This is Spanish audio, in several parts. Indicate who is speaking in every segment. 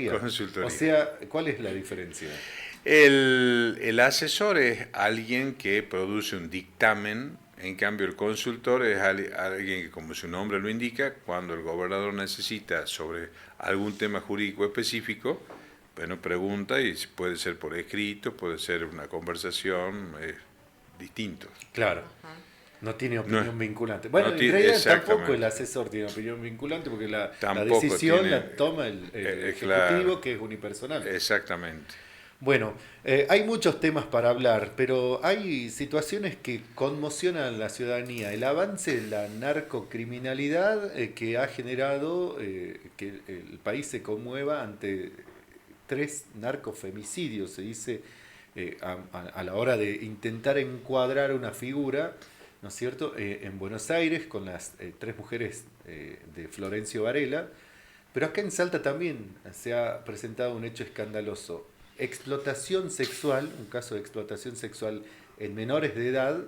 Speaker 1: O
Speaker 2: Consultoría.
Speaker 1: sea, ¿cuál es la diferencia?
Speaker 2: El asesor es alguien que produce un dictamen, en cambio el consultor es alguien que, como su nombre lo indica, cuando el gobernador necesita sobre algún tema jurídico específico, bueno, pregunta y puede ser por escrito, puede ser una conversación, distinto.
Speaker 1: Claro, no tiene
Speaker 2: No,
Speaker 1: opinión vinculante. Bueno,
Speaker 2: no
Speaker 1: en
Speaker 2: tiene,
Speaker 1: realidad tampoco el
Speaker 2: exactamente,
Speaker 1: asesor tiene opinión vinculante porque la
Speaker 2: tampoco
Speaker 1: decisión
Speaker 2: tiene,
Speaker 1: la toma el
Speaker 2: claro,
Speaker 1: ejecutivo, que es unipersonal.
Speaker 2: exactamente.
Speaker 1: Bueno, hay muchos temas para hablar, pero hay situaciones que conmocionan a la ciudadanía. El avance de la narcocriminalidad que ha generado que el país se conmueva ante tres narcofemicidios, se dice, a la hora de intentar encuadrar una figura, ¿no es cierto?, en Buenos Aires con las tres mujeres de Florencio Varela, pero acá en Salta también se ha presentado un hecho escandaloso. Explotación sexual, un caso de explotación sexual en menores de edad,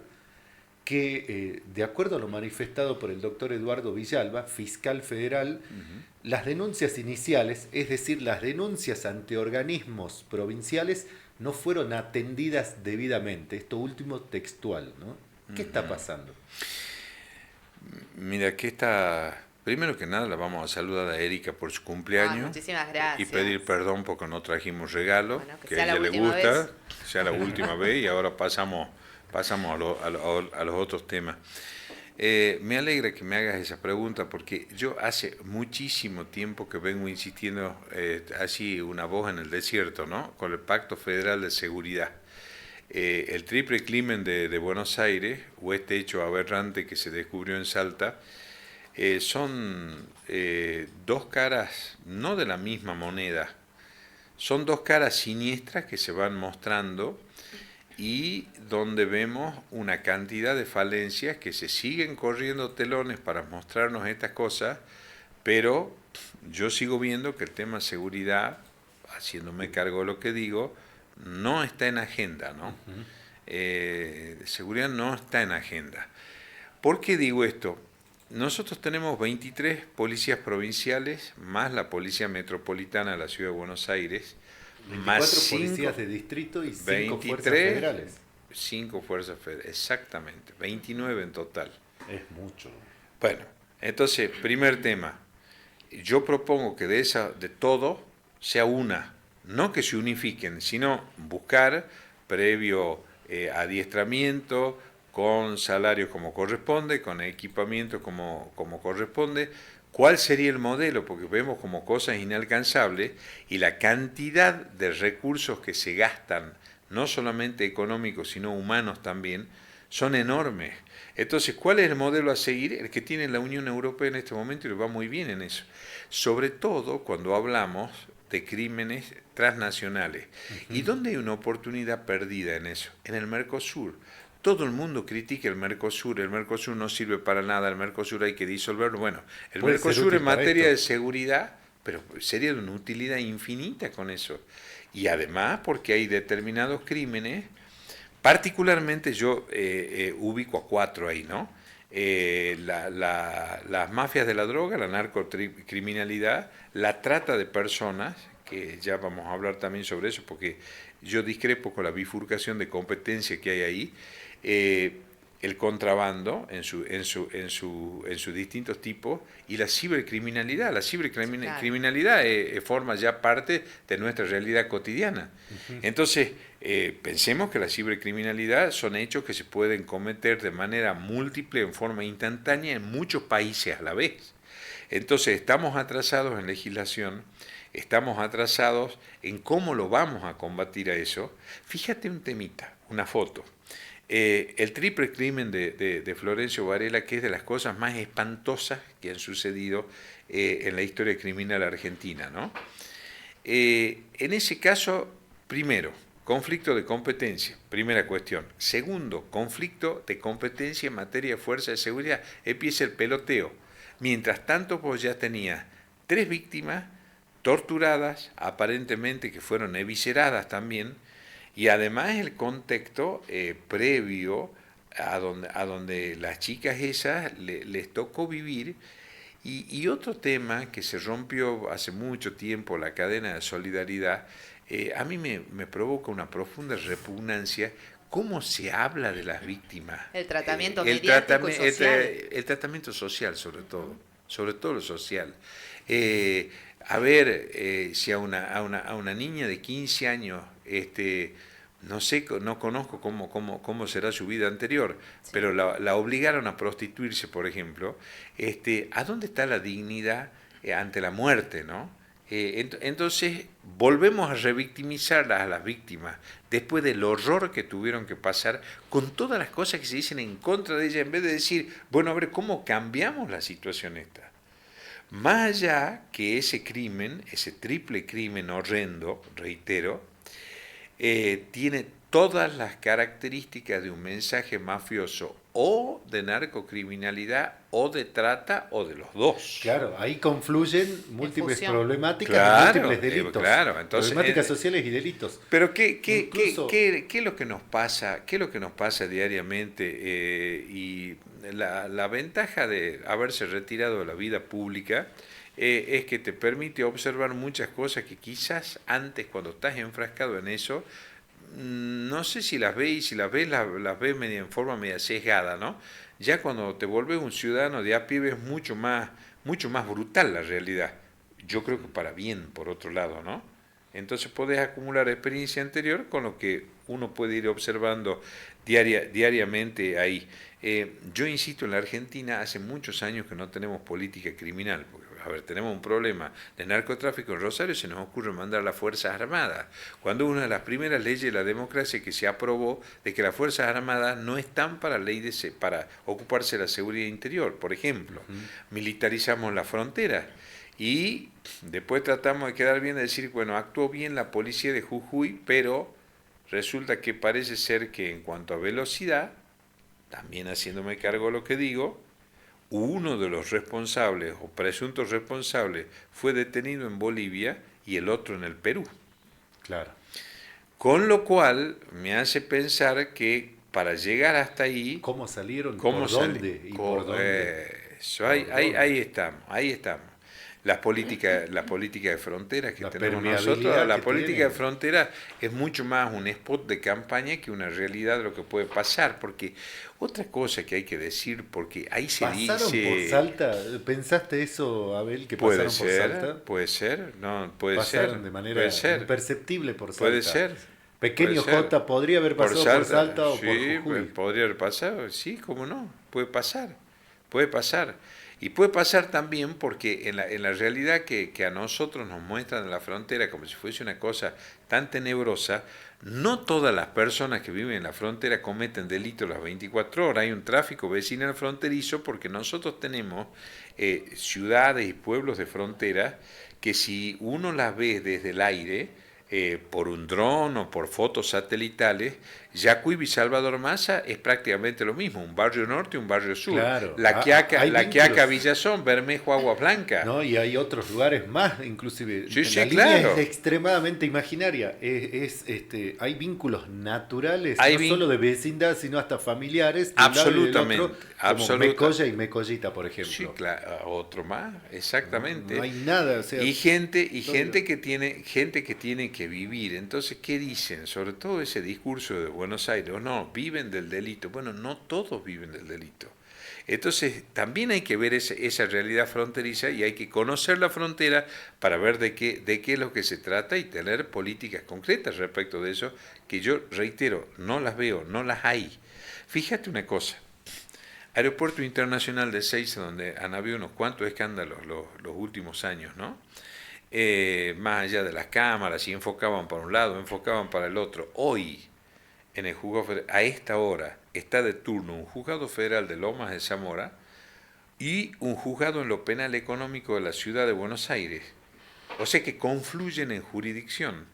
Speaker 1: que de acuerdo a lo manifestado por el doctor Eduardo Villalba, fiscal federal,
Speaker 2: Ujú.
Speaker 1: las denuncias iniciales, es decir, las denuncias ante organismos provinciales, no fueron atendidas debidamente. Esto último textual, ¿no? ¿Qué está
Speaker 2: Ujú.
Speaker 1: pasando?
Speaker 2: Mira, aquí está. Primero que nada, la vamos a saludar a Erika por su
Speaker 3: Ay,
Speaker 2: cumpleaños
Speaker 3: muchísimas
Speaker 2: y
Speaker 3: gracias.
Speaker 2: pedir perdón porque no trajimos regalo,
Speaker 3: Bueno, que
Speaker 2: que a
Speaker 3: sea la
Speaker 2: ella le
Speaker 3: última
Speaker 2: gusta,
Speaker 3: vez.
Speaker 2: sea la última vez y ahora pasamos a los otros temas. Me alegra que me hagas esa pregunta porque yo hace muchísimo tiempo que vengo insistiendo, así una voz en el desierto, ¿no? Con el Pacto Federal de Seguridad. El triple crimen de Buenos Aires, o este hecho aberrante que se descubrió en Salta, son dos caras, no de la misma moneda, son dos caras siniestras que se van mostrando y donde vemos una cantidad de falencias que se siguen corriendo telones para mostrarnos estas cosas, pero yo sigo viendo que el tema seguridad, haciéndome cargo de lo que digo, no está en agenda, ¿no? Seguridad no está en agenda. ¿Por qué digo esto? Nosotros tenemos 23 policías provinciales, más la Policía Metropolitana de la Ciudad de Buenos Aires, más
Speaker 1: 24
Speaker 2: 5,
Speaker 1: policías de distrito y 5 fuerzas
Speaker 2: 23,
Speaker 1: federales.
Speaker 2: 5 fuerzas federales, exactamente, 29 en total.
Speaker 1: Es mucho.
Speaker 2: Bueno, entonces, primer tema, yo propongo que de todo sea una, no que se unifiquen, sino buscar previo adiestramiento, con salarios como corresponde, con equipamiento como corresponde, cuál sería el modelo, porque vemos como cosas inalcanzables y la cantidad de recursos que se gastan, no solamente económicos, sino humanos también, son enormes. Entonces, ¿cuál es el modelo a seguir? El que tiene la Unión Europea en este momento y le va muy bien en eso. Sobre todo cuando hablamos de crímenes transnacionales. ¿Y dónde hay una oportunidad perdida en eso? En el Mercosur. Todo el mundo critica el Mercosur no sirve para nada, el Mercosur hay que disolverlo. Bueno, el
Speaker 1: Puede ser
Speaker 2: Mercosur en
Speaker 1: útil para
Speaker 2: materia
Speaker 1: esto.
Speaker 2: de seguridad, pero sería de una utilidad infinita con eso. Y además porque hay determinados crímenes. Particularmente yo ubico a cuatro ahí, ¿no? Las mafias de la droga, la narcocriminalidad, la trata de personas, que ya vamos a hablar también sobre eso, porque yo discrepo con la bifurcación de competencia que hay ahí, eh, el contrabando en sus distintos tipos y la cibercriminalidad. La
Speaker 3: Sí, claro.
Speaker 2: cibercriminalidad forma ya parte de nuestra realidad cotidiana. Entonces, pensemos que la cibercriminalidad son hechos que se pueden cometer de manera múltiple, en forma instantánea, en muchos países a la vez. Entonces, estamos atrasados en legislación, estamos atrasados en cómo lo vamos a combatir a eso. Fíjate un temita, una foto. El triple crimen de Florencio Varela, que es de las cosas más espantosas que han sucedido en la historia criminal argentina, ¿no? En ese caso, primero, conflicto de competencia, primera cuestión. Segundo, conflicto de competencia en materia de fuerza de seguridad. Empieza el peloteo. Mientras tanto, vos ya tenías tres víctimas torturadas, aparentemente que fueron evisceradas también, y además el contexto previo a donde las chicas esas les tocó vivir Y otro tema que se rompió hace mucho tiempo, la cadena de solidaridad, a mí me provoca una profunda repugnancia cómo se habla de las víctimas.
Speaker 3: El tratamiento mediático y social.
Speaker 2: El tratamiento social
Speaker 3: Ujú.
Speaker 2: sobre todo lo social. A ver, si a una niña de 15 años, no sé, no conozco cómo será su vida anterior,
Speaker 3: Sí.
Speaker 2: pero la obligaron a prostituirse, por ejemplo, ¿a dónde está la dignidad ante la muerte, no? Entonces, volvemos a revictimizar a las víctimas después del horror que tuvieron que pasar con todas las cosas que se dicen en contra de ella, en vez de decir, bueno, a ver, ¿cómo cambiamos la situación esta? Más allá que ese crimen, ese triple crimen horrendo, reitero, tiene todas las características de un mensaje mafioso o de narcocriminalidad o de trata o de los dos.
Speaker 1: Claro, ahí confluyen múltiples
Speaker 3: fusión.
Speaker 1: problemáticas y
Speaker 2: Claro,
Speaker 1: múltiples delitos.
Speaker 2: claro. Entonces,
Speaker 1: Problemáticas sociales y delitos.
Speaker 2: pero
Speaker 1: Incluso,
Speaker 2: qué es lo que nos pasa? ¿Qué es lo que nos pasa diariamente? Y la ventaja de haberse retirado de la vida pública es que te permite observar muchas cosas que quizás antes, cuando estás enfrascado en eso, no sé si las ves, y si las ves en forma media sesgada, ¿no? Ya cuando te vuelves un ciudadano de a pie ves mucho más brutal la realidad. Yo creo que para bien, por otro lado, ¿no? Entonces podés acumular experiencia anterior con lo que uno puede ir observando diariamente ahí. Yo insisto, en la Argentina hace muchos años que no tenemos política criminal, porque, a ver, tenemos un problema de narcotráfico en Rosario, se nos ocurre mandar a las Fuerzas Armadas, cuando una de las primeras leyes de la democracia que se aprobó de que las Fuerzas Armadas no están para ocuparse de la seguridad interior. Por ejemplo, militarizamos la frontera. Y después tratamos de quedar bien, de decir, bueno, actuó bien la policía de Jujuy, pero resulta que parece ser que en cuanto a velocidad, también haciéndome cargo de lo que digo, uno de los responsables o presuntos responsables fue detenido en Bolivia y el otro en el Perú.
Speaker 1: claro.
Speaker 2: Con lo cual me hace pensar que para llegar hasta ahí,
Speaker 1: ¿Cómo salieron?
Speaker 2: ¿cómo
Speaker 1: ¿Por
Speaker 2: sale?
Speaker 1: dónde? ¿Y por dónde?
Speaker 2: Eso,
Speaker 1: ¿Por dónde?
Speaker 2: ahí estamos. La política de fronteras que
Speaker 1: La
Speaker 2: tenemos nosotros,
Speaker 1: permeabilidad
Speaker 2: la
Speaker 1: que
Speaker 2: política de
Speaker 1: tienen.
Speaker 2: fronteras es mucho más un spot de campaña que una realidad de lo que puede pasar, porque otra cosa que hay que decir, porque ahí se
Speaker 1: ¿Pasaron por
Speaker 2: dice,
Speaker 1: Salta? ¿Pensaste eso, Abel, que pasaron por Salta?
Speaker 2: puede ser, no, puede ser,
Speaker 1: Pasaron de
Speaker 2: puede
Speaker 1: manera
Speaker 2: ser,
Speaker 1: imperceptible por
Speaker 2: puede
Speaker 1: Salta.
Speaker 2: ser, puede
Speaker 1: Pequeño
Speaker 2: ser.
Speaker 1: J podría haber
Speaker 2: Por
Speaker 1: pasado por
Speaker 2: Salta,
Speaker 1: Salta o por
Speaker 2: sí,
Speaker 1: Jujuy.
Speaker 2: podría haber pasado, sí, cómo no, puede pasar, puede pasar. Y puede pasar también porque en la realidad que a nosotros nos muestran en la frontera como si fuese una cosa tan tenebrosa, no todas las personas que viven en la frontera cometen delitos las 24 horas. Hay un tráfico vecinal fronterizo porque nosotros tenemos ciudades y pueblos de frontera que si uno las ve desde el aire, por un dron o por fotos satelitales, Yacuiba y Salvador Massa es prácticamente lo mismo, un barrio norte y un barrio sur.
Speaker 1: Claro, hay
Speaker 2: La Quiaca,
Speaker 1: vínculos,
Speaker 2: Villazón, Bermejo, Agua Blanca.
Speaker 1: ¿no? Y hay otros lugares más, inclusive.
Speaker 2: Sí,
Speaker 1: La
Speaker 2: sí,
Speaker 1: línea es
Speaker 2: claro.
Speaker 1: extremadamente imaginaria. Hay vínculos naturales,
Speaker 2: Hay
Speaker 1: no solo
Speaker 2: vin-
Speaker 1: de vecindad, sino hasta familiares de un lado y del otro,
Speaker 2: absolutamente,
Speaker 1: como
Speaker 2: absoluta.
Speaker 1: Mecoya y Mecollita, por
Speaker 2: Sí,
Speaker 1: ejemplo.
Speaker 2: claro, otro más,
Speaker 1: No, no
Speaker 2: exactamente.
Speaker 1: hay nada, o sea,
Speaker 2: Y
Speaker 1: todo-
Speaker 2: gente que tiene que vivir. Entonces, ¿qué dicen? Sobre todo ese discurso de Buenos Aires, no, viven del delito. Bueno, no todos viven del delito. Entonces, también hay que ver esa realidad fronteriza y hay que conocer la frontera para ver de qué es lo que se trata y tener políticas concretas respecto de eso, que yo reitero, no las veo, no las hay. Fíjate una cosa, Aeropuerto Internacional de Ezeiza, donde han habido unos cuantos escándalos los últimos años, ¿no? Más allá de las cámaras, si enfocaban para un lado, enfocaban para el otro. Hoy, en el juzgado federal, a esta hora, está de turno un juzgado federal de Lomas de Zamora y un juzgado en lo penal económico de la ciudad de Buenos Aires. O sea que confluyen en jurisdicción.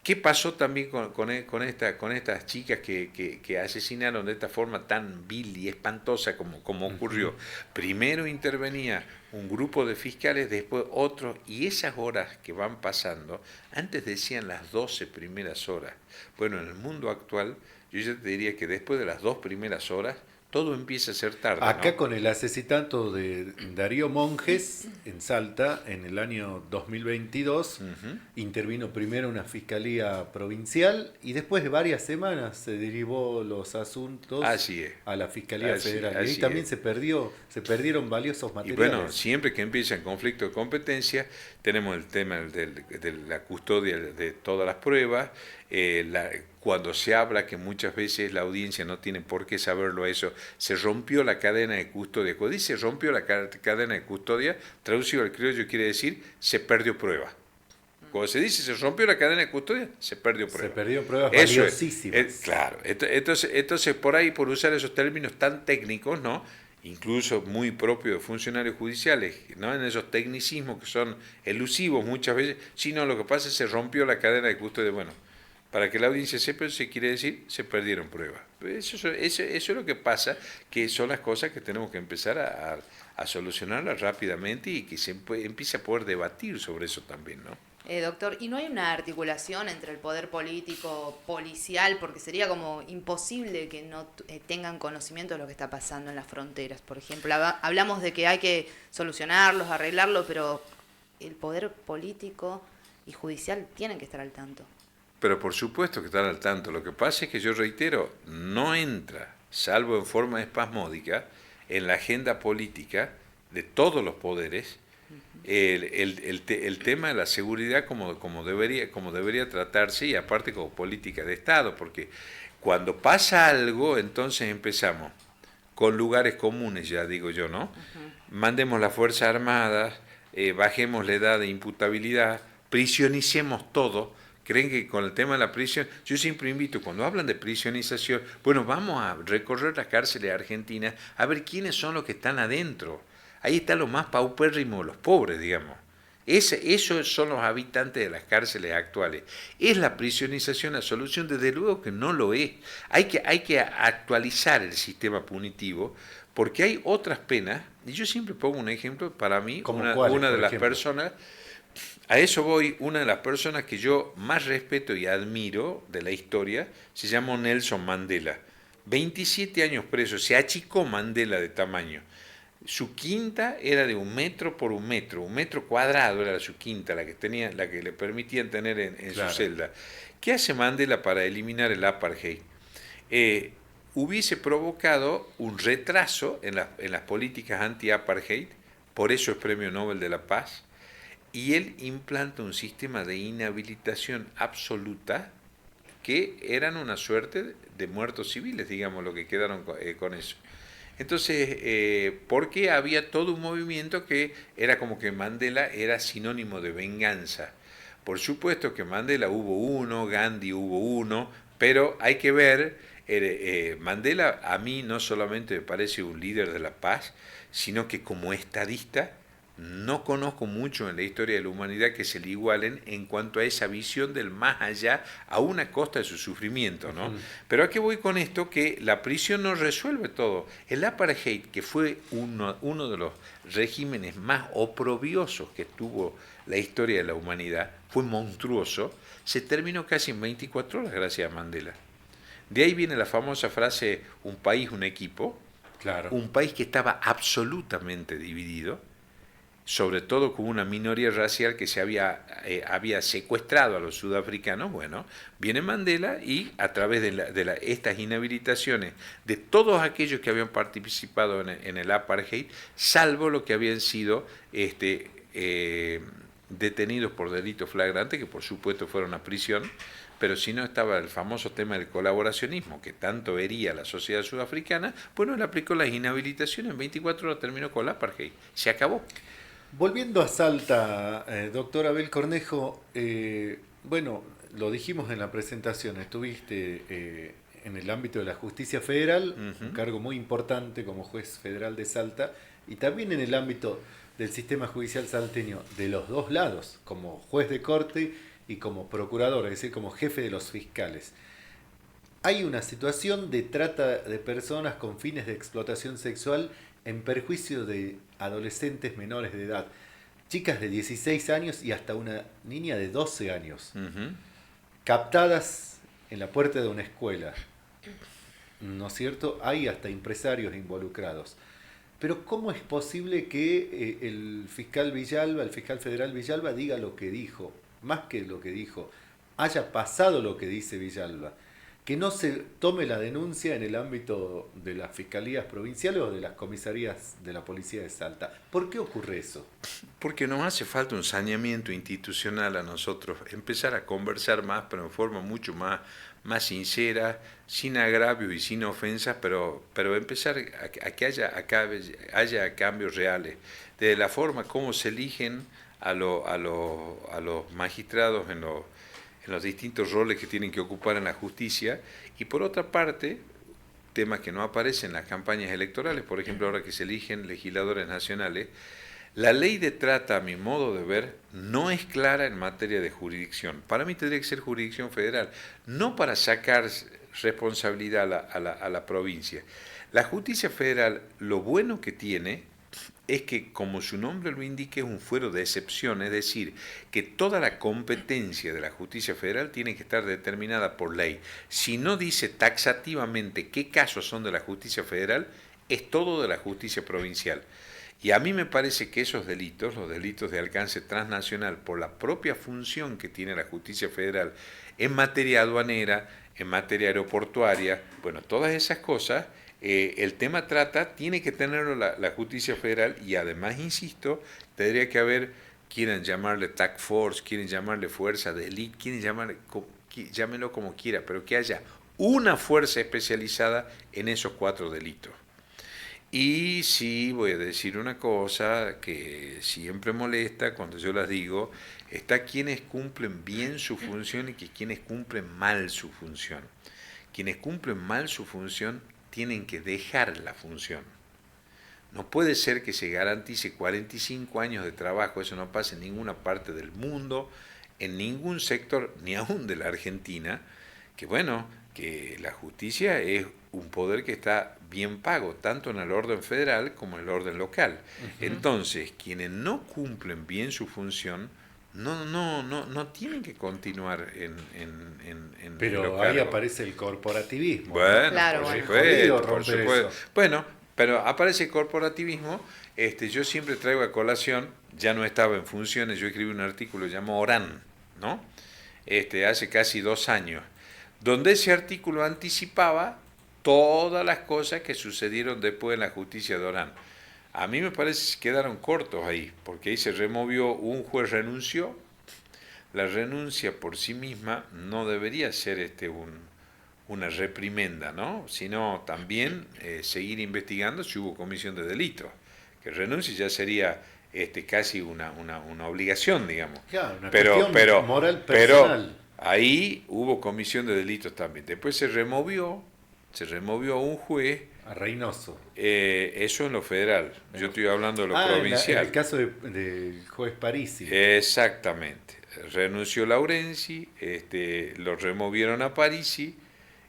Speaker 2: ¿Qué pasó también con estas chicas que asesinaron de esta forma tan vil y espantosa como ocurrió? Primero intervenía un grupo de fiscales, después otros, y esas horas que van pasando, antes decían las 12 primeras horas. Bueno, en el mundo actual, yo ya te diría que después de las 2 primeras horas, todo empieza a ser tarde.
Speaker 1: Acá
Speaker 2: ¿no?
Speaker 1: con el asesinato de Darío Monjes en Salta en el año 2022, intervino primero una fiscalía provincial y después de varias semanas se derivó los asuntos a la Fiscalía Federal. Y ahí también se perdieron valiosos materiales.
Speaker 2: Y bueno, siempre que empieza el conflicto de competencia, tenemos el tema de la custodia de todas las pruebas, cuando se habla que muchas veces la audiencia no tiene por qué saberlo eso, se rompió la cadena de custodia. Cuando dice rompió la cadena de custodia, traducido al criollo quiere decir se perdió prueba. Cuando se dice se rompió la cadena de custodia, se perdió prueba.
Speaker 1: Se perdió pruebas valiosísimas.
Speaker 2: Claro, entonces por ahí, por usar esos términos tan técnicos, ¿no? Incluso muy propios de funcionarios judiciales, ¿no? En esos tecnicismos que son elusivos muchas veces, sino lo que pasa es que se rompió la cadena de custodia. Bueno, para que la audiencia sepa, eso quiere decir, se perdieron pruebas. Eso es lo que pasa, que son las cosas que tenemos que empezar a solucionarlas rápidamente y que se empiece a poder debatir sobre eso también, ¿no?
Speaker 3: Doctor, ¿y no hay una articulación entre el poder político, policial, porque sería como imposible que no tengan conocimiento de lo que está pasando en las fronteras? Por ejemplo, hablamos de que hay que solucionarlos, arreglarlos, pero el poder político y judicial tienen que estar al tanto.
Speaker 2: Pero por supuesto que están al tanto. Lo que pasa es que yo reitero, no entra, salvo en forma espasmódica, en la agenda política de todos los poderes el tema de la seguridad como debería tratarse, y aparte como política de Estado, porque cuando pasa algo, entonces empezamos con lugares comunes, ya digo yo, ¿no? Mandemos las Fuerzas Armadas, bajemos la edad de imputabilidad, prisionicemos todo. ¿Creen que con el tema de la prisión? Yo siempre invito, cuando hablan de prisionización, bueno, vamos a recorrer las cárceles argentinas a ver quiénes son los que están adentro. Ahí está lo más paupérrimo de los pobres, digamos. Esos son los habitantes de las cárceles actuales. ¿Es la prisionización la solución? Desde luego que no lo es. Hay que actualizar el sistema punitivo, porque hay otras penas, y yo siempre pongo un ejemplo, para mí, una de las personas, a eso voy, una de las personas que yo más respeto y admiro de la historia, se llama Nelson Mandela. 27 años preso, se achicó Mandela de tamaño. Su quinta era de 1 metro por 1 metro, 1 metro cuadrado era su quinta, la que le permitían tener en claro. Su celda. ¿Qué hace Mandela para eliminar el apartheid? Hubiese provocado un retraso en las políticas anti-apartheid, por eso es Premio Nobel de la Paz, y él implanta un sistema de inhabilitación absoluta que eran una suerte de muertos civiles, digamos, lo que quedaron con eso. Entonces, porque había todo un movimiento que era como que Mandela era sinónimo de venganza. Por supuesto que Mandela hubo uno, Gandhi hubo uno, pero hay que ver, Mandela a mí no solamente me parece un líder de la paz, sino que como estadista no conozco mucho en la historia de la humanidad que se le igualen en cuanto a esa visión del más allá a una costa de su sufrimiento, ¿no? Pero ¿a qué voy con esto? Que la prisión no resuelve todo. El apartheid, que fue uno de los regímenes más oprobiosos que tuvo la historia de la humanidad, fue monstruoso, se terminó casi en 24 horas gracias a Mandela. De ahí viene la famosa frase, un país, un equipo,
Speaker 1: claro.
Speaker 2: Un país que estaba absolutamente dividido, sobre todo con una minoría racial que se había secuestrado a los sudafricanos. Bueno, viene Mandela y a través de estas inhabilitaciones de todos aquellos que habían participado en el apartheid, salvo los que habían sido detenidos por delitos flagrantes, que por supuesto fueron a prisión, pero si no estaba el famoso tema del colaboracionismo, que tanto hería a la sociedad sudafricana, bueno, él aplicó las inhabilitaciones, en 24 horas terminó con el apartheid, se acabó.
Speaker 1: Volviendo a Salta, doctor Abel Cornejo, bueno, lo dijimos en la presentación, estuviste en el ámbito de la justicia federal, un cargo muy importante como juez federal de Salta, y también en el ámbito del sistema judicial salteño, de los dos lados, como juez de corte y como procurador, es decir, como jefe de los fiscales. Hay una situación de trata de personas con fines de explotación sexual en perjuicio de adolescentes menores de edad, chicas de 16 años y hasta una niña de 12 años, captadas en la puerta de una escuela. ¿no es cierto? Hay hasta empresarios involucrados. Pero ¿cómo es posible que el fiscal Villalba, el fiscal federal Villalba, diga lo que dijo, más que lo que dijo, haya pasado lo que dice Villalba? Que no se tome la denuncia en el ámbito de las fiscalías provinciales o de las comisarías de la policía de Salta. ¿Por qué ocurre eso?
Speaker 2: Porque nos hace falta un saneamiento institucional a nosotros, empezar a conversar más, pero en forma mucho más sincera, sin agravios y sin ofensas, pero empezar a que haya cambios reales, de la forma como se eligen a los magistrados en los distintos roles que tienen que ocupar en la justicia, y por otra parte, temas que no aparecen en las campañas electorales, por ejemplo, ahora que se eligen legisladores nacionales, la ley de trata, a mi modo de ver, no es clara en materia de jurisdicción. Para mí tendría que ser jurisdicción federal, no para sacar responsabilidad a la provincia. La justicia federal, lo bueno que tiene es que, como su nombre lo indica, es un fuero de excepción, es decir, que toda la competencia de la justicia federal tiene que estar determinada por ley. Si no dice taxativamente qué casos son de la justicia federal, es todo de la justicia provincial. Y a mí me parece que esos delitos, los delitos de alcance transnacional, por la propia función que tiene la justicia federal en materia aduanera, en materia aeroportuaria, bueno, todas esas cosas, el tema trata tiene que tenerlo la justicia federal, y además, insisto, tendría que haber, quieren llamarle task force, quieren llamarle fuerza de élite, quieren llámenlo como quiera, pero que haya una fuerza especializada en esos 4 delitos. Y sí, voy a decir una cosa que siempre molesta cuando yo las digo: está quienes cumplen bien su función y quienes cumplen mal su función. Quienes cumplen mal su función tienen que dejar la función. No puede ser que se garantice 45 años de trabajo, eso no pasa en ninguna parte del mundo, en ningún sector, ni aún de la Argentina, que bueno, que la justicia es un poder que está bien pago, tanto en el orden federal como en el orden local. Entonces, quienes no cumplen bien su función, no tienen que continuar en
Speaker 1: Pero
Speaker 2: los
Speaker 1: ahí
Speaker 2: cargos.
Speaker 1: aparece el corporativismo.
Speaker 2: Bueno,
Speaker 3: Claro,
Speaker 2: por
Speaker 3: bueno.
Speaker 1: Jodido
Speaker 2: supuesto, por
Speaker 1: romper
Speaker 2: supuesto.
Speaker 1: eso.
Speaker 2: Bueno, pero aparece el corporativismo. Yo siempre traigo a colación, ya no estaba en funciones, yo escribí un artículo llamado Orán, ¿no? Hace casi 2 años, donde ese artículo anticipaba todas las cosas que sucedieron después en la justicia de Orán. A mí me parece que quedaron cortos ahí, porque ahí se removió, un juez renunció. La renuncia por sí misma no debería ser una reprimenda, ¿no? Sino también seguir investigando si hubo comisión de delitos. Que renuncie ya sería casi una obligación, digamos.
Speaker 1: Claro, una
Speaker 2: Pero,
Speaker 1: cuestión moral
Speaker 2: pero
Speaker 1: personal.
Speaker 2: ahí hubo comisión de delitos también. Después se removió a un juez,
Speaker 1: A Reynoso.
Speaker 2: eso en lo federal. Yo estoy hablando de lo
Speaker 1: En
Speaker 2: provincial.
Speaker 1: el caso del juez Parisi.
Speaker 2: Exactamente. Renunció Laurenzi, lo removieron a Parisi,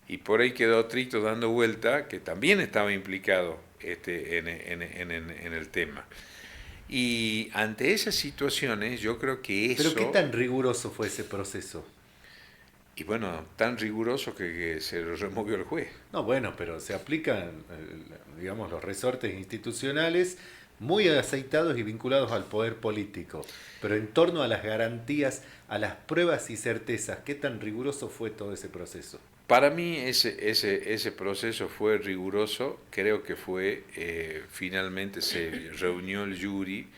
Speaker 2: y por ahí quedó Trito dando vuelta, que también estaba implicado en el tema. Y ante esas situaciones, yo creo que eso...
Speaker 1: Pero ¿qué tan riguroso fue ese proceso?
Speaker 2: Y bueno, tan riguroso que se lo removió el juez.
Speaker 1: No, bueno, pero se aplican, digamos, los resortes institucionales muy aceitados y vinculados al poder político. Pero en torno a las garantías, a las pruebas y certezas, ¿qué tan riguroso fue todo ese proceso?
Speaker 2: Para mí ese proceso fue riguroso, creo que fue, finalmente se reunió el jury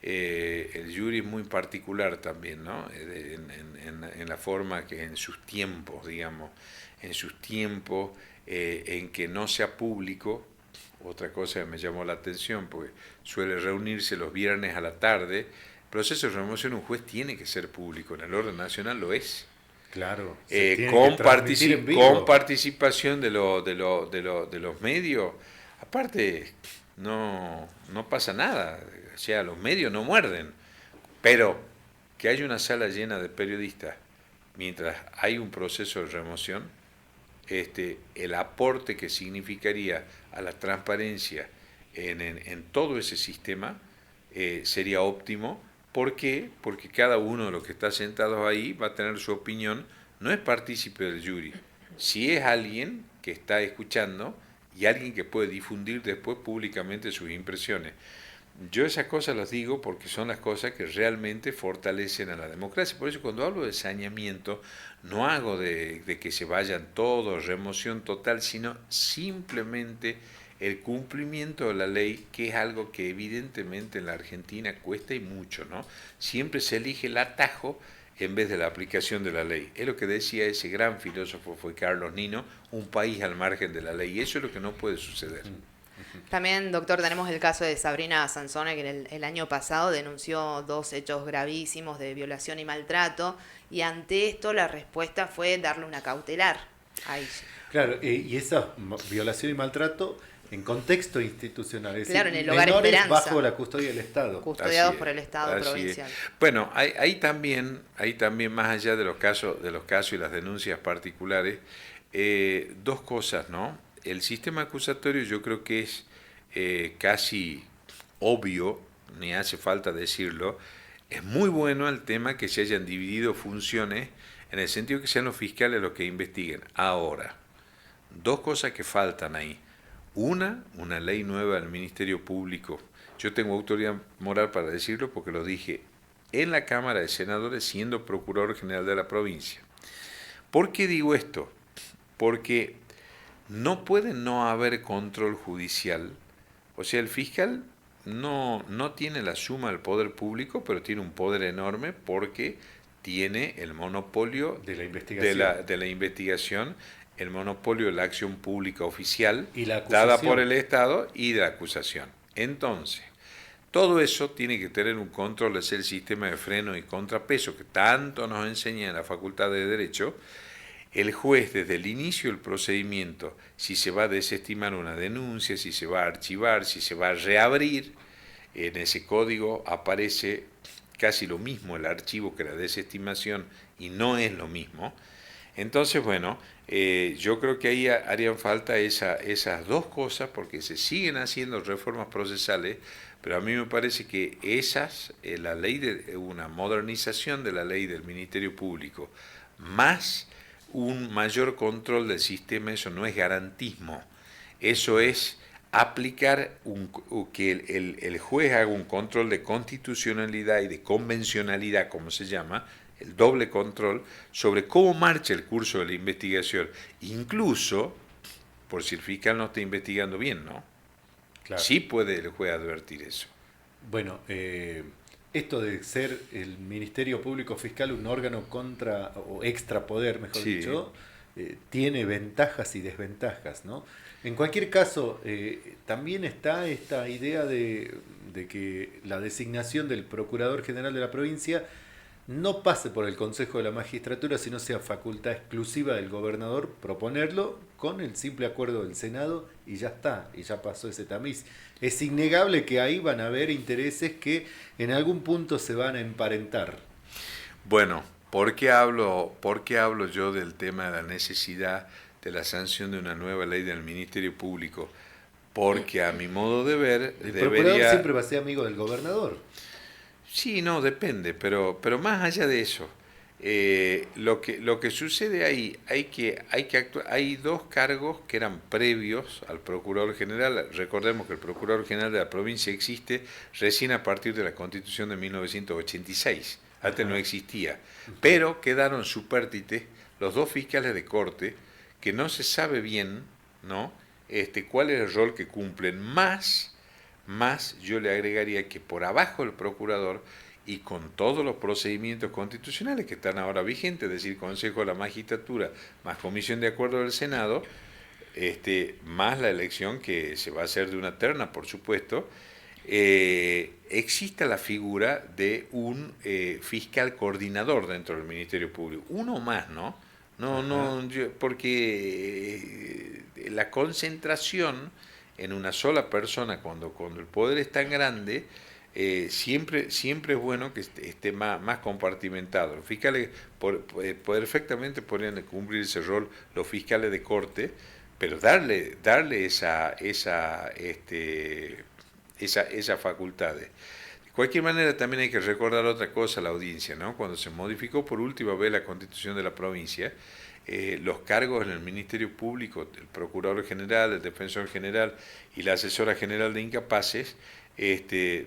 Speaker 2: es muy particular también, ¿no? En la forma que en sus tiempos, digamos, en que no sea público. Otra cosa que me llamó la atención, porque suele reunirse los viernes a la tarde. El proceso de remoción de un juez tiene que ser público, en el orden nacional lo es.
Speaker 1: Claro,
Speaker 2: Con participación de los medios. Aparte, no pasa nada, o sea, los medios no muerden, pero que haya una sala llena de periodistas mientras hay un proceso de remoción, el aporte que significaría a la transparencia en todo ese sistema sería óptimo. ¿Por qué? Porque cada uno de los que está sentados ahí va a tener su opinión, no es partícipe del jury. Si es alguien que está escuchando y alguien que puede difundir después públicamente sus impresiones. Yo esas cosas las digo porque son las cosas que realmente fortalecen a la democracia. Por eso cuando hablo de saneamiento, no hago de que se vayan todos, remoción total, sino simplemente el cumplimiento de la ley, que es algo que evidentemente en la Argentina cuesta y mucho, ¿no? Siempre se elige el atajo en vez de la aplicación de la ley. Es lo que decía ese gran filósofo, fue Carlos Nino, un país al margen de la ley. Y eso es lo que no puede suceder.
Speaker 3: También, doctor, tenemos el caso de Sabrina Sansone, que el año pasado denunció 2 hechos gravísimos de violación y maltrato, y ante esto la respuesta fue darle una cautelar a ella.
Speaker 1: Claro, y esa violación y maltrato en contexto institucional, es
Speaker 3: claro,
Speaker 1: decir,
Speaker 3: en el hogar
Speaker 1: menores
Speaker 3: Esperanza,
Speaker 1: bajo la custodia del Estado.
Speaker 3: Custodiados por el Estado provincial.
Speaker 2: Bueno, hay también, más allá de los casos y las denuncias particulares, 2 cosas, ¿no? El sistema acusatorio yo creo que es casi obvio, ni hace falta decirlo. Es muy bueno el tema que se hayan dividido funciones en el sentido que sean los fiscales los que investiguen. Ahora, 2 cosas que faltan ahí. Una ley nueva del Ministerio Público. Yo tengo autoridad moral para decirlo porque lo dije en la Cámara de Senadores siendo Procurador General de la provincia. ¿Por qué digo esto? Porque no puede no haber control judicial. O sea, el fiscal no tiene la suma del poder público, pero tiene un poder enorme porque tiene el monopolio
Speaker 1: de la
Speaker 2: investigación, el monopolio de la acción pública oficial
Speaker 1: y la
Speaker 2: dada por el Estado y de la acusación. Entonces, todo eso tiene que tener un control, es el sistema de freno y contrapeso que tanto nos enseña en la Facultad de Derecho. El juez, desde el inicio del procedimiento, si se va a desestimar una denuncia, si se va a archivar, si se va a reabrir, en ese código aparece casi lo mismo el archivo que la desestimación y no es lo mismo. Entonces, bueno, yo creo que ahí harían falta esas 2 cosas porque se siguen haciendo reformas procesales, pero a mí me parece que la ley de una modernización de la ley del Ministerio Público, más un mayor control del sistema, eso no es garantismo, eso es aplicar que el juez haga un control de constitucionalidad y de convencionalidad, como se llama, el doble control sobre cómo marcha el curso de la investigación, incluso por si el fiscal no está investigando bien, ¿no?
Speaker 1: Claro.
Speaker 2: Sí puede el juez advertir eso.
Speaker 1: Bueno, esto de ser el Ministerio Público Fiscal un órgano contra o extrapoder, mejor dicho, tiene ventajas y desventajas, ¿no? En cualquier caso, también está esta idea de que la designación del Procurador General de la provincia no pase por el Consejo de la Magistratura, sino sea facultad exclusiva del gobernador proponerlo con el simple acuerdo del Senado y ya está, y ya pasó ese tamiz. Es innegable que ahí van a haber intereses que en algún punto se van a emparentar.
Speaker 2: Bueno, ¿por qué hablo yo del tema de la necesidad de la sanción de una nueva ley del Ministerio Público? Porque a mi modo de ver
Speaker 1: el procurador siempre va a ser amigo del gobernador.
Speaker 2: Sí, no, depende, pero más allá de eso, lo que sucede ahí, hay 2 cargos que eran previos al Procurador General. Recordemos que el Procurador General de la provincia existe recién a partir de la Constitución de 1986, antes no existía, pero quedaron supértites los 2 fiscales de corte que no se sabe bien, ¿no? Cuál es el rol que cumplen, más yo le agregaría que por abajo del procurador y con todos los procedimientos constitucionales que están ahora vigentes, es decir, Consejo de la Magistratura, más Comisión de Acuerdo del Senado, más la elección que se va a hacer de una terna, por supuesto, exista la figura de un fiscal coordinador dentro del Ministerio Público. Uno más, ¿no? Porque la concentración en una sola persona, cuando el poder es tan grande, siempre es bueno que esté más compartimentado. Los fiscales perfectamente podrían cumplir ese rol los fiscales de corte, pero darle esas facultades. De cualquier manera también hay que recordar otra cosa a la audiencia, ¿no? Cuando se modificó por última vez la Constitución de la provincia, los cargos en el Ministerio Público, el Procurador General, el Defensor General y la Asesora General de Incapaces,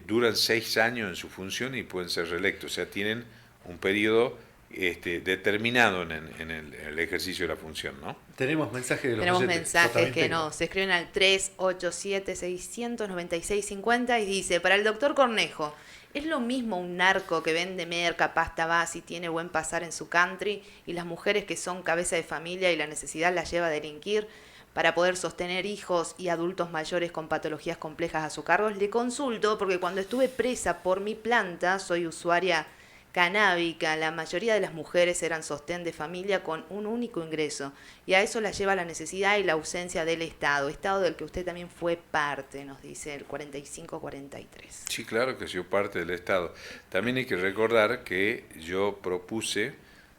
Speaker 2: duran 6 años en su función y pueden ser reelectos, o sea, tienen un periodo determinado en el ejercicio de la función, ¿no?
Speaker 1: Tenemos mensajes de los
Speaker 3: Tenemos
Speaker 1: oyentes.
Speaker 3: mensajes que nos escriben al 387-696-50 y dice, para el doctor Cornejo, ¿es lo mismo un narco que vende merca, pasta base y tiene buen pasar en su country y las mujeres que son cabeza de familia y la necesidad las lleva a delinquir para poder sostener hijos y adultos mayores con patologías complejas a su cargo? Le consulto porque cuando estuve presa por mi planta, soy usuaria canábica, la mayoría de las mujeres eran sostén de familia con un único ingreso y a eso la lleva la necesidad y la ausencia del Estado del que usted también fue parte, nos dice el 4543.
Speaker 2: Sí, claro que soy parte del Estado. También hay que recordar que yo propuse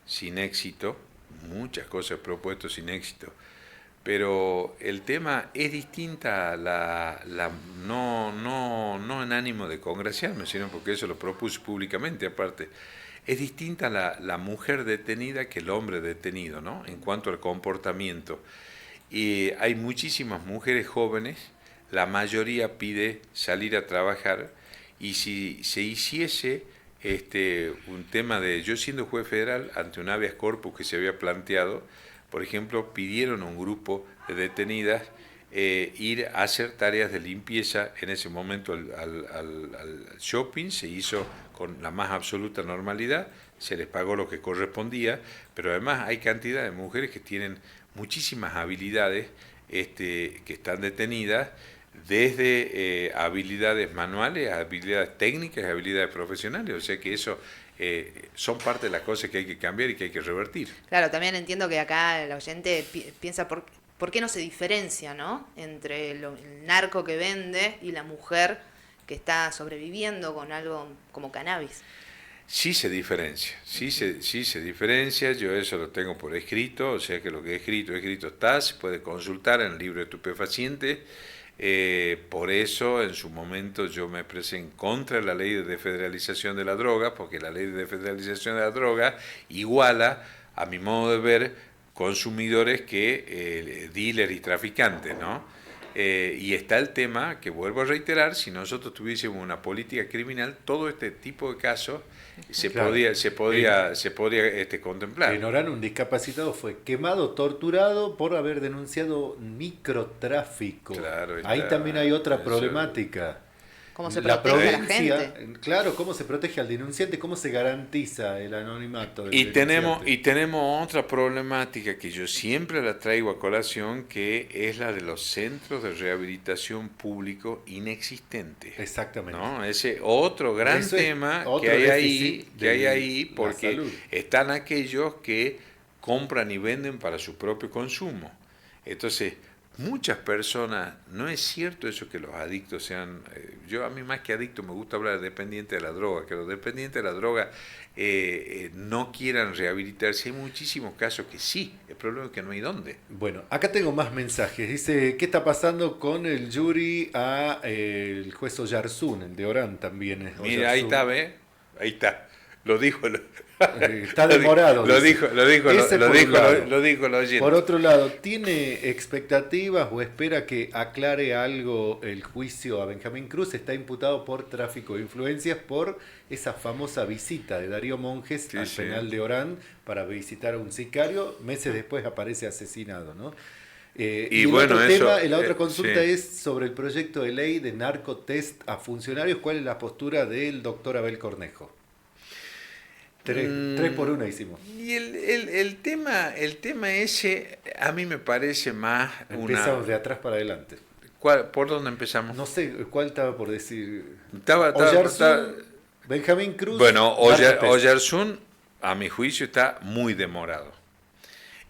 Speaker 2: sin éxito, muchas cosas he propuesto sin éxito, pero el tema es distinta, no en ánimo de congraciarme, sino porque eso lo propuse públicamente aparte. Es distinta la mujer detenida que el hombre detenido, ¿no? En cuanto al comportamiento. Y hay muchísimas mujeres jóvenes, la mayoría pide salir a trabajar, y si se hiciese un tema de, yo siendo juez federal, ante un habeas corpus que se había planteado, por ejemplo, pidieron a un grupo de detenidas ir a hacer tareas de limpieza en ese momento al shopping, se hizo con la más absoluta normalidad, se les pagó lo que correspondía, pero además hay cantidad de mujeres que tienen muchísimas habilidades que están detenidas, desde habilidades manuales, habilidades técnicas, habilidades profesionales, o sea que eso son parte de las cosas que hay que cambiar y que hay que revertir.
Speaker 3: Claro, también entiendo que acá el oyente piensa por qué no se diferencia, ¿no? Entre el narco que vende y la mujer que está sobreviviendo con algo como cannabis.
Speaker 2: Sí se diferencia, sí se diferencia, yo eso lo tengo por escrito, o sea que lo que he escrito está, se puede consultar en el libro de estupefacientes. Por eso en su momento yo me expresé en contra de la ley de desfederalización de la droga, porque la ley de desfederalización de la droga iguala, a mi modo de ver, consumidores que dealers y traficantes, ¿no? Y está el tema, que vuelvo a reiterar, si nosotros tuviésemos una política criminal, todo este tipo de casos se podría contemplar.
Speaker 1: En Orán, un discapacitado fue quemado, torturado por haber denunciado microtráfico.
Speaker 2: Claro,
Speaker 1: ahí también hay otra problemática.
Speaker 3: ¿Cómo se protege a la gente?
Speaker 1: Claro, cómo se protege al denunciante, cómo se garantiza el anonimato del
Speaker 2: Y tenemos
Speaker 1: denunciante.
Speaker 2: otra problemática que yo siempre la traigo a colación, que es la de los centros de rehabilitación público inexistentes.
Speaker 1: Exactamente.
Speaker 2: ¿No? Ese otro gran tema
Speaker 1: otro
Speaker 2: que hay
Speaker 1: déficit
Speaker 2: ahí,
Speaker 1: la
Speaker 2: porque
Speaker 1: salud.
Speaker 2: están aquellos que compran y venden para su propio consumo. Entonces, muchas personas, no es cierto eso que los adictos sean, yo a mí más que adicto me gusta hablar de dependientes de la droga, que los dependientes de la droga no quieran rehabilitarse. Hay muchísimos casos que sí, el problema es que no hay dónde.
Speaker 1: Bueno, acá tengo más mensajes. Dice, ¿qué está pasando con el jury a el juez Oyarzún, el de Orán también?
Speaker 2: Mira, ahí está, ¿ve? Ahí está. Lo dijo.
Speaker 1: Está demorado.
Speaker 2: Lo dijo el oyente.
Speaker 1: Por otro lado, ¿tiene expectativas o espera que aclare algo el juicio a Benjamín Cruz? Está imputado por tráfico de influencias por esa famosa visita de Darío Monjes al penal de Orán para visitar a un sicario. Meses después aparece asesinado, ¿no? Y bueno, la otra consulta es sobre el proyecto de ley de narcotest a funcionarios. ¿Cuál es la postura del doctor Abel Cornejo? 3 por 1 hicimos.
Speaker 2: Y el tema ese a mí me parece más
Speaker 1: Empezamos de atrás para adelante.
Speaker 2: ¿Por dónde empezamos?
Speaker 1: No sé, ¿cuál estaba por decir?
Speaker 2: Oyarzún,
Speaker 1: Benjamín Cruz.
Speaker 2: Bueno, Oyarzún, a mi juicio, está muy demorado.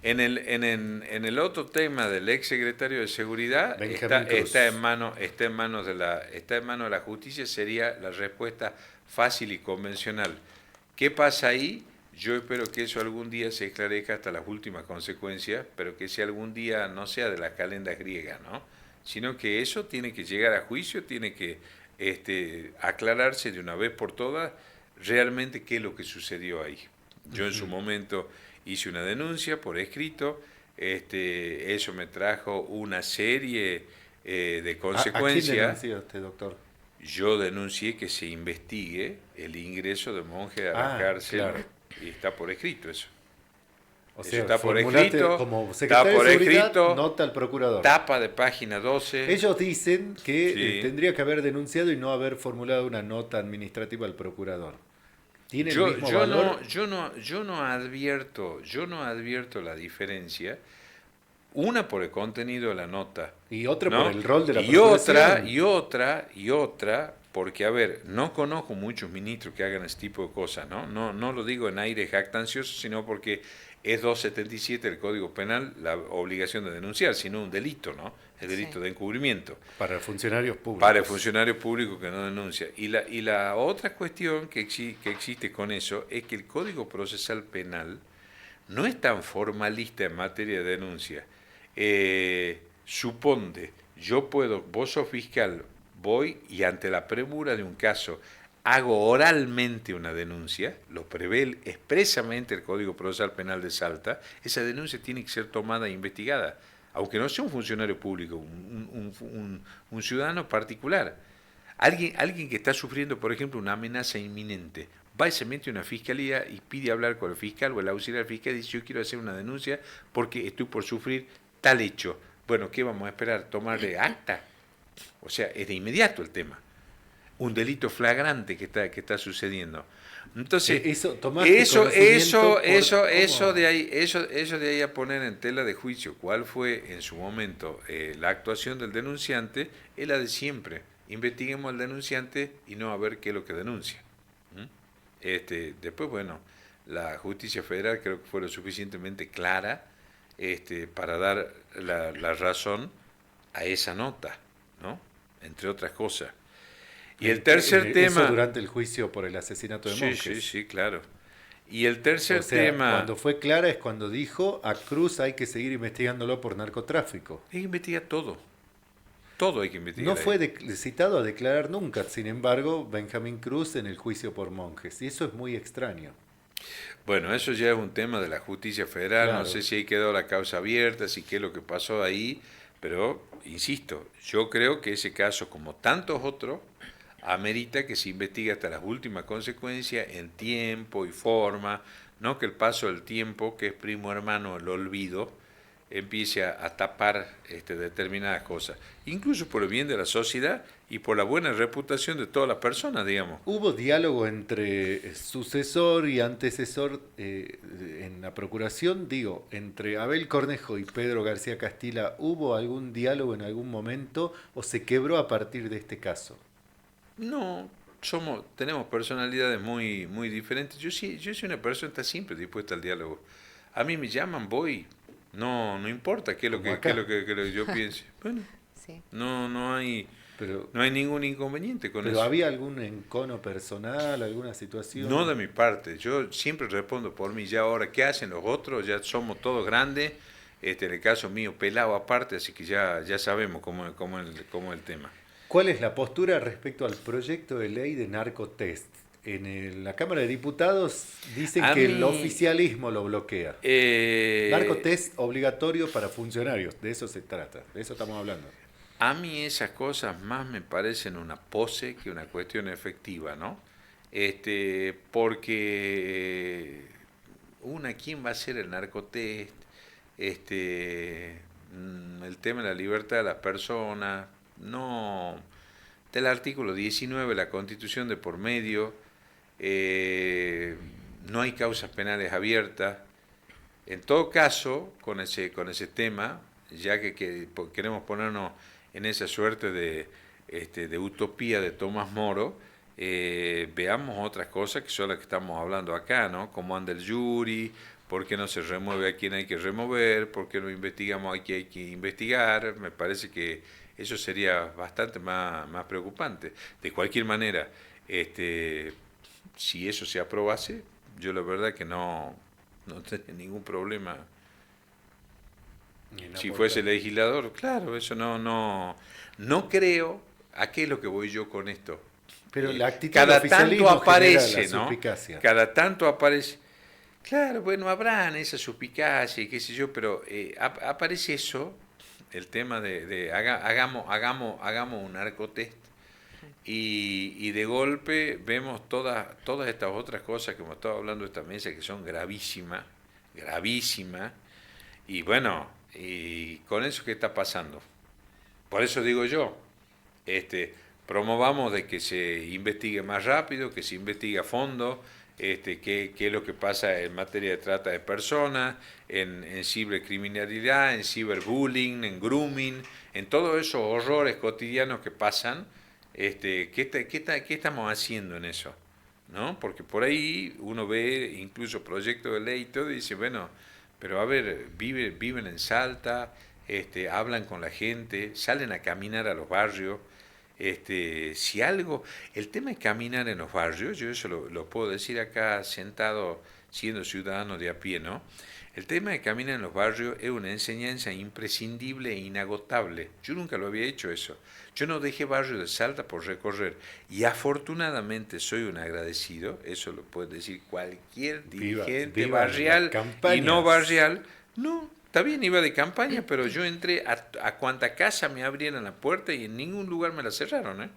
Speaker 2: En el otro tema del ex secretario de Seguridad está en manos de la justicia, sería la respuesta fácil y convencional. ¿Qué pasa ahí? Yo espero que eso algún día se esclarezca hasta las últimas consecuencias, pero que si algún día no sea de las calendas griegas, ¿no? Sino que eso tiene que llegar a juicio, tiene que aclararse de una vez por todas realmente qué es lo que sucedió ahí. Yo en su momento hice una denuncia por escrito, eso me trajo una serie de
Speaker 1: ¿A quién
Speaker 2: consecuencias.
Speaker 1: denunció usted, doctor?
Speaker 2: Yo denuncié que se investigue el ingreso de monjes a la
Speaker 1: Ah,
Speaker 2: cárcel,
Speaker 1: claro.
Speaker 2: y está por escrito eso.
Speaker 1: O
Speaker 2: Eso
Speaker 1: sea,
Speaker 2: está por
Speaker 1: formulaste
Speaker 2: escrito,
Speaker 1: como
Speaker 2: está
Speaker 1: secretario
Speaker 2: por
Speaker 1: de Seguridad,
Speaker 2: escrito,
Speaker 1: nota al procurador.
Speaker 2: tapa de página 12.
Speaker 1: Ellos dicen que
Speaker 2: Sí.
Speaker 1: tendría que haber denunciado y no haber formulado una nota administrativa al procurador. ¿Tiene el
Speaker 2: Yo,
Speaker 1: mismo
Speaker 2: yo
Speaker 1: valor?
Speaker 2: no, yo no, yo no advierto la diferencia. Una por el contenido de la nota,
Speaker 1: Y otro por
Speaker 2: ¿no?
Speaker 1: el rol de la
Speaker 2: Y otra,
Speaker 1: procuración.
Speaker 2: y otra, porque, a ver, no conozco muchos ministros que hagan ese tipo de cosas, ¿no? No lo digo en aire jactancioso, sino porque es 277 del Código Penal la obligación de denunciar, sino un delito, ¿no? El delito
Speaker 3: Sí.
Speaker 2: de encubrimiento.
Speaker 1: Para funcionarios públicos.
Speaker 2: Para el funcionario público que no denuncia. Y la otra cuestión que existe con eso es que el Código Procesal Penal no es tan formalista en materia de denuncia. Suponte, vos sos fiscal, voy y ante la premura de un caso hago oralmente una denuncia, lo prevé expresamente el Código Procesal Penal de Salta, esa denuncia tiene que ser tomada e investigada, aunque no sea un funcionario público, un ciudadano particular. Alguien que está sufriendo, por ejemplo, una amenaza inminente, va y se mete a una fiscalía y pide hablar con el fiscal o el auxiliar fiscal y dice: yo quiero hacer una denuncia porque estoy por sufrir tal hecho. Bueno, ¿qué vamos a esperar? ¿Tomarle acta? O sea, es de inmediato el tema. Un delito flagrante que está sucediendo. Entonces,
Speaker 1: tomaste conocimiento por
Speaker 2: eso
Speaker 1: cómo-
Speaker 2: de ahí a poner en tela de juicio cuál fue en su momento la actuación del denunciante, es la de siempre. Investiguemos al denunciante y no a ver qué es lo que denuncia. ¿Mm? Después, bueno, la justicia federal creo que fue lo suficientemente clara para dar la razón a esa nota, ¿no? Entre otras cosas. Y el tercer tema...
Speaker 1: Eso durante el juicio por el asesinato de
Speaker 2: Sí,
Speaker 1: monjes.
Speaker 2: sí, sí, claro. Y el tercer
Speaker 1: O sea,
Speaker 2: tema...
Speaker 1: cuando fue clara es cuando dijo: a Cruz hay que seguir investigándolo por narcotráfico.
Speaker 2: Hay que investigar todo. Todo hay que investigar.
Speaker 1: No fue citado a declarar nunca, sin embargo, Benjamín Cruz en el juicio por monjes. Y eso es muy extraño.
Speaker 2: Bueno, eso ya es un tema de la justicia federal.
Speaker 1: Claro.
Speaker 2: No sé si ahí quedó la causa abierta, si qué es lo que pasó ahí. Pero, insisto, yo creo que ese caso, como tantos otros, amerita que se investigue hasta las últimas consecuencias en tiempo y forma, no que el paso del tiempo, que es primo hermano el olvido, empiece a tapar determinadas cosas, incluso por el bien de la sociedad y por la buena reputación de todas las personas, digamos.
Speaker 1: ¿Hubo diálogo entre sucesor y antecesor en la procuración? Digo, entre Abel Cornejo y Pedro García Castilla, ¿hubo algún diálogo en algún momento o se quebró a partir de este caso?
Speaker 2: No, tenemos personalidades muy, muy diferentes. Yo soy una persona que está siempre dispuesta al diálogo. A mí me llaman, voy. No importa qué es lo
Speaker 1: Como
Speaker 2: que, qué es
Speaker 1: acá.
Speaker 2: lo que yo piense. Bueno,
Speaker 3: Sí.
Speaker 2: no hay
Speaker 1: Pero,
Speaker 2: ningún inconveniente con
Speaker 1: pero
Speaker 2: eso.
Speaker 1: ¿había algún encono personal, alguna situación?
Speaker 2: No de mi parte. Yo siempre respondo por mí. Ya ahora, ¿qué hacen los otros? Ya somos todos grandes. En el caso mío, pelado aparte, así que ya sabemos cómo es el tema.
Speaker 1: ¿Cuál es la postura respecto al proyecto de ley de narcotest? La Cámara de Diputados dicen
Speaker 2: A
Speaker 1: que
Speaker 2: mí-
Speaker 1: el oficialismo lo bloquea. Narcotest obligatorio para funcionarios, de eso se trata, de eso estamos hablando.
Speaker 2: A mí esas cosas más me parecen una pose que una cuestión efectiva, ¿no? Porque ¿quién va a hacer el narcotest? El tema de la libertad de las personas, no, del artículo 19 de la Constitución de por medio, no hay causas penales abiertas. En todo caso, con ese tema, ya que queremos ponernos en esa suerte de utopía de Tomás Moro, veamos otras cosas que son las que estamos hablando acá, ¿no? Cómo anda el jury, por qué no se remueve a quien hay que remover, por qué no investigamos a quien hay que investigar. Me parece que eso sería bastante más preocupante. De cualquier manera, si eso se aprobase, yo la verdad que no tendría ningún problema. Si fuese legislador, claro, eso no creo, ¿A qué es lo que voy yo con esto?
Speaker 1: Pero la actitud
Speaker 2: Cada
Speaker 1: del oficialismo
Speaker 2: tanto aparece,
Speaker 1: genera la
Speaker 2: ¿no?
Speaker 1: suspicacia.
Speaker 2: Cada tanto aparece. Claro, bueno, habrán esa suspicacia y qué sé yo, pero aparece eso, el tema de hagamos un narcotest y de golpe vemos todas estas otras cosas que hemos estado hablando de esta mesa que son gravísimas, gravísimas, y bueno, y con eso ¿qué está pasando? Por eso digo yo, promovamos de que se investigue más rápido, que se investigue a fondo, qué es lo que pasa en materia de trata de personas, en cibercriminalidad, en ciberbullying, en grooming, en todos esos horrores cotidianos que pasan. ¿Qué estamos haciendo en eso? ¿No? Porque por ahí uno ve incluso proyectos de ley y todo y dice, bueno, pero a ver, viven en Salta, hablan con la gente, salen a caminar a los barrios. Si algo, el tema de caminar en los barrios, yo eso lo puedo decir acá sentado siendo ciudadano de a pie, ¿no? El tema de caminar en los barrios es una enseñanza imprescindible e inagotable. Yo nunca lo había hecho eso. Yo no dejé barrio de Salta por recorrer y afortunadamente soy un agradecido, eso lo puede decir cualquier dirigente
Speaker 1: viva
Speaker 2: barrial y no barrial. No, está bien, iba de campaña, pero yo entré a cuanta casa me abrieran la puerta y en ningún lugar me la cerraron.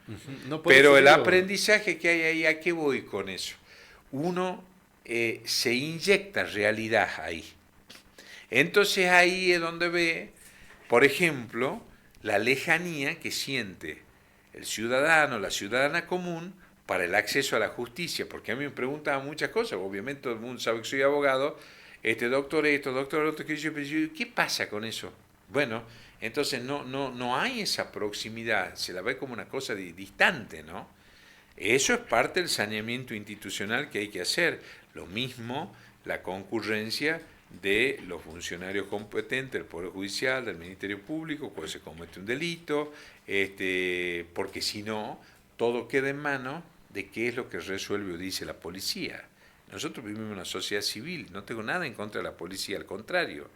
Speaker 1: No,
Speaker 2: pero el aprendizaje que hay ahí, ¿a qué voy con eso? Uno se inyecta realidad ahí. Entonces ahí es donde ve, por ejemplo, la lejanía que siente el ciudadano, la ciudadana común, para el acceso a la justicia, porque a mí me preguntaban muchas cosas, obviamente todo el mundo sabe que soy abogado, doctor esto, doctor otro, ¿qué pasa con eso? Bueno, entonces no hay esa proximidad, se la ve como una cosa distante, ¿no? Eso es parte del saneamiento institucional que hay que hacer. Lo mismo la concurrencia de los funcionarios competentes del Poder Judicial, del Ministerio Público, cuando se comete un delito, porque si no, todo queda en manos de qué es lo que resuelve o dice la policía. Nosotros vivimos en una sociedad civil, no tengo nada en contra de la policía, al contrario.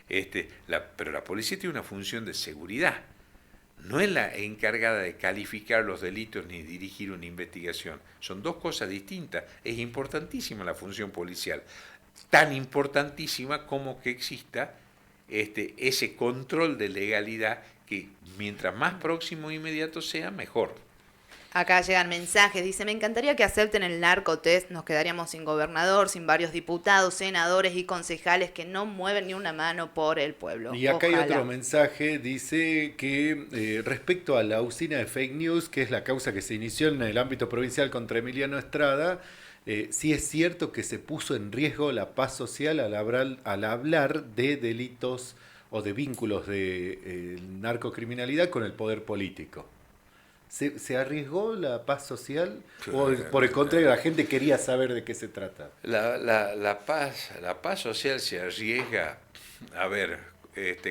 Speaker 2: Pero la policía tiene una función de seguridad, no es la encargada de calificar los delitos ni dirigir una investigación. Son dos cosas distintas. Es importantísima la función policial, tan importantísima como que exista ese control de legalidad que mientras más próximo e inmediato sea, mejor.
Speaker 3: Acá llegan mensajes, dice, me encantaría que acepten el narcotest, nos quedaríamos sin gobernador, sin varios diputados, senadores y concejales que no mueven ni una mano por el pueblo.
Speaker 1: Y acá
Speaker 3: Ojalá.
Speaker 1: hay otro mensaje, dice que respecto a la usina de fake news, que es la causa que se inició en el ámbito provincial contra Emiliano Estrada, sí es cierto que se puso en riesgo la paz social al hablar de delitos o de vínculos de narcocriminalidad con el poder político. ¿Se arriesgó la paz social o por el contrario la gente quería saber de qué se trata?
Speaker 2: La paz social se arriesga, a ver,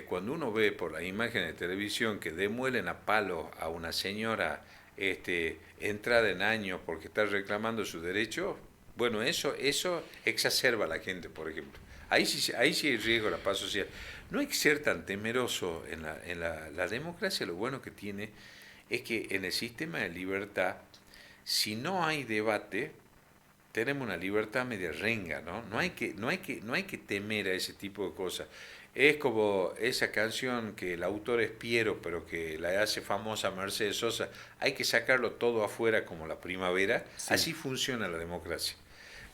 Speaker 2: cuando uno ve por las imágenes de televisión que demuelen a palos a una señora entrada en años porque está reclamando sus derechos, bueno, eso exacerba a la gente, por ejemplo. Ahí sí hay riesgo la paz social. No hay que ser tan temeroso en la democracia, lo bueno que tiene es que en el sistema de libertad, si no hay debate, tenemos una libertad media renga, ¿no? No hay que temer a ese tipo de cosas. Es como esa canción que el autor es Piero, pero que la hace famosa Mercedes Sosa, hay que sacarlo todo afuera como la primavera, sí. Así funciona la democracia.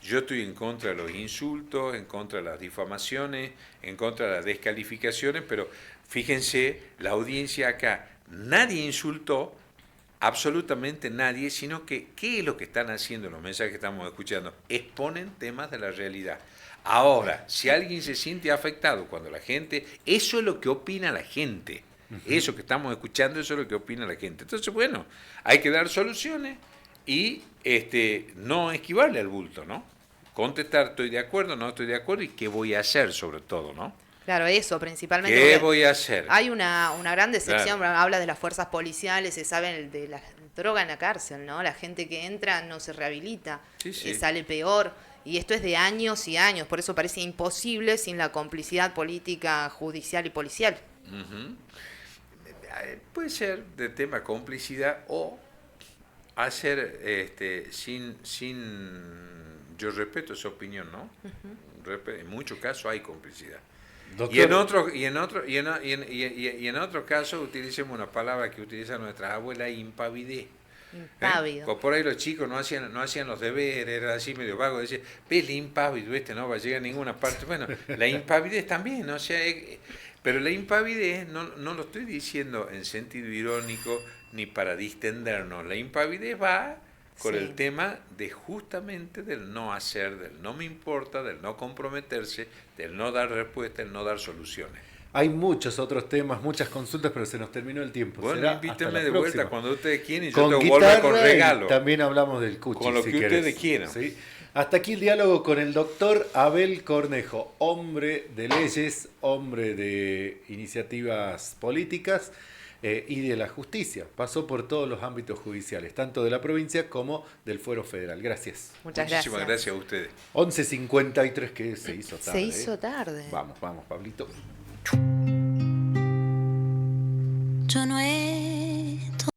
Speaker 2: Yo estoy en contra de los insultos, en contra de las difamaciones, en contra de las descalificaciones, pero fíjense, la audiencia acá, nadie insultó, absolutamente nadie, sino que ¿qué es lo que están haciendo los mensajes que estamos escuchando? Exponen temas de la realidad. Ahora, si alguien se siente afectado cuando la gente, eso es lo que opina la gente, eso que estamos escuchando, eso es lo que opina la gente. Entonces, bueno, hay que dar soluciones y no esquivarle al bulto, ¿no? Contestar, estoy de acuerdo, no estoy de acuerdo y qué voy a hacer sobre todo, ¿no?
Speaker 3: Claro, eso principalmente.
Speaker 2: ¿Qué voy a hacer?
Speaker 3: Hay una gran decepción,
Speaker 2: claro.
Speaker 3: Habla de las fuerzas policiales, se sabe de la droga en la cárcel, ¿no? La gente que entra no se rehabilita,
Speaker 2: sí.
Speaker 3: Sale peor. Y esto es de años y años, por eso parece imposible sin la complicidad política, judicial y policial.
Speaker 2: Puede ser de tema complicidad o hacer yo respeto esa opinión, ¿no? En muchos casos hay complicidad.
Speaker 1: Doctor,
Speaker 2: Y en otro caso utilicemos una palabra que utilizan nuestras abuelas, impavidez.
Speaker 3: Impávido.
Speaker 2: Pues por ahí los chicos no hacían los deberes, era así medio vago, decía, ves el impávido, no va a llegar a ninguna parte. Bueno, la impavidez también, o sea, pero la impavidez no lo estoy diciendo en sentido irónico ni para distendernos, la impavidez va con el tema de justamente del no hacer, del no me importa, del no comprometerse, del no dar respuesta, del no dar soluciones.
Speaker 1: hay muchos otros temas, muchas consultas, pero se nos terminó el tiempo.
Speaker 2: Bueno,
Speaker 1: Será
Speaker 2: invítame
Speaker 1: hasta la
Speaker 2: de
Speaker 1: próxima.
Speaker 2: vuelta cuando ustedes quieran y
Speaker 1: Con
Speaker 2: yo te vuelvo con
Speaker 1: guitarra
Speaker 2: regalo.
Speaker 1: y también hablamos del cuchi,
Speaker 2: Con lo
Speaker 1: si
Speaker 2: que
Speaker 1: querés.
Speaker 2: ustedes quieran.
Speaker 1: ¿Sí? Hasta aquí el diálogo con el doctor Abel Cornejo, hombre de leyes, hombre de iniciativas políticas y de la justicia. Pasó por todos los ámbitos judiciales, tanto de la provincia como del Fuero Federal. Gracias.
Speaker 2: Muchísimas gracias a ustedes.
Speaker 1: 11:53, que se hizo tarde.
Speaker 3: Se hizo tarde.
Speaker 1: Vamos, Pablito.
Speaker 4: Yo no he